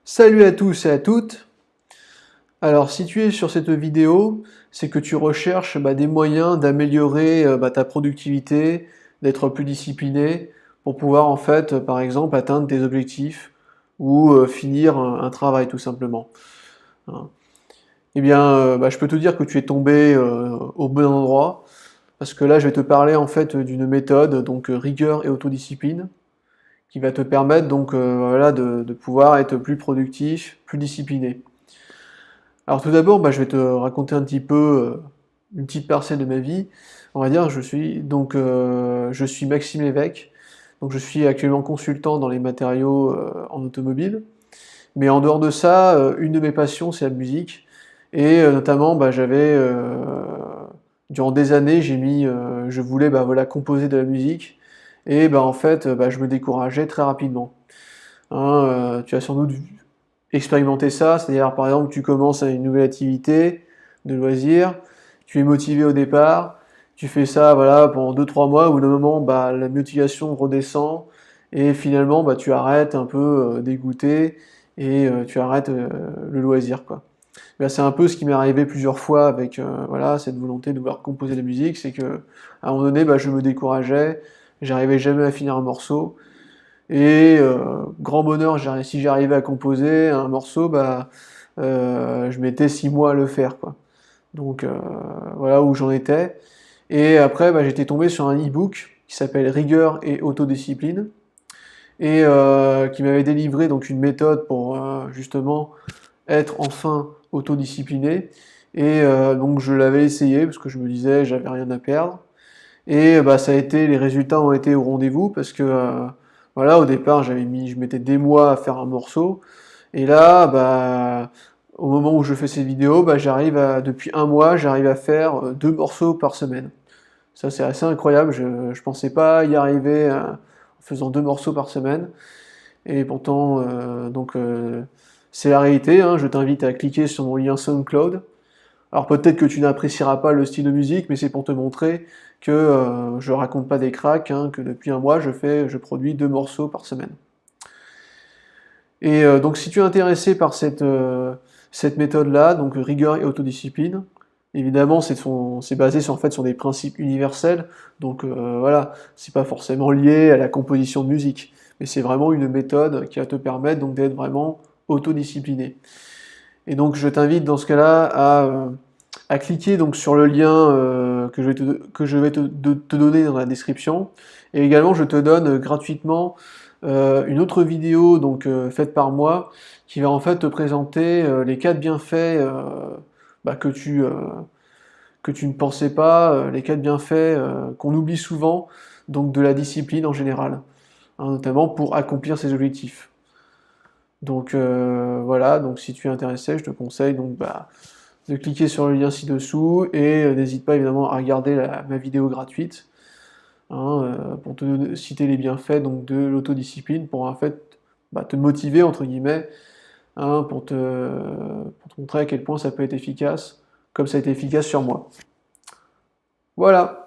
Salut à tous et à toutes. Alors, si tu es sur cette vidéo, c'est que tu recherches des moyens d'améliorer ta productivité, d'être plus discipliné, pour pouvoir en fait, par exemple, atteindre tes objectifs ou finir un travail tout simplement. Hein. Eh bien, je peux te dire que tu es tombé au bon endroit, parce que là, je vais te parler en fait d'une méthode, donc rigueur et autodiscipline, qui va te permettre donc voilà, de pouvoir être plus productif, plus discipliné. Alors tout d'abord, je vais te raconter un petit peu une petite parcelle de ma vie. On va dire, je suis Maxime Lévesque, donc je suis actuellement consultant dans les matériaux en automobile. Mais en dehors de ça, une de mes passions, c'est la musique. Et notamment, durant des années, je voulais voilà, composer de la musique. Et en fait, je me décourageais très rapidement. Hein, tu as sans doute expérimenter ça, c'est-à-dire par exemple tu commences à une nouvelle activité de loisir, tu es motivé au départ, tu fais ça voilà pendant 2-3 mois, au bout d'un moment la motivation redescend et finalement tu arrêtes un peu dégoûté et tu arrêtes le loisir quoi. C'est un peu ce qui m'est arrivé plusieurs fois avec voilà cette volonté de vouloir composer de la musique, c'est que à un moment donné je me décourageais, j'arrivais jamais à finir un morceau et grand bonheur, si j'arrivais à composer un morceau, je mettais 6 mois à le faire, quoi. Donc voilà où j'en étais. Et après, j'étais tombé sur un e-book qui s'appelle Rigueur et autodiscipline et qui m'avait délivré donc une méthode pour justement être enfin autodiscipliné. Et donc je l'avais essayé parce que je me disais j'avais rien à perdre. Et les résultats ont été au rendez-vous parce que voilà, au départ je mettais des mois à faire un morceau, et là, au moment où je fais ces vidéos, depuis un mois, j'arrive à faire 2 morceaux par semaine. Ça c'est assez incroyable, je pensais pas y arriver en faisant 2 morceaux par semaine, et pourtant c'est la réalité, hein. Je t'invite à cliquer sur mon lien SoundCloud. Alors peut-être que tu n'apprécieras pas le style de musique, mais c'est pour te montrer que je raconte pas des cracks, hein, que depuis un mois je produis 2 morceaux par semaine. Et donc si tu es intéressé par cette méthode-là, donc rigueur et autodiscipline, évidemment c'est basé sur, en fait, sur des principes universels, donc voilà, c'est pas forcément lié à la composition de musique, mais c'est vraiment une méthode qui va te permettre donc d'être vraiment autodiscipliné. Et donc je t'invite dans ce cas-là à cliquer donc sur le lien que je vais te donner dans la description. Et également je te donne gratuitement une autre vidéo donc faite par moi qui va en fait te présenter les 4 bienfaits bah, que tu, euh, que tu ne pensais pas, les 4 bienfaits qu'on oublie souvent donc de la discipline en général, hein, notamment pour accomplir ses objectifs. Donc voilà, donc si tu es intéressé, je te conseille donc de cliquer sur le lien ci-dessous et n'hésite pas évidemment à regarder ma vidéo gratuite, hein, pour te citer les bienfaits donc de l'autodiscipline pour en fait te motiver entre guillemets, hein, pour te montrer à quel point ça peut être efficace, comme ça a été efficace sur moi. Voilà.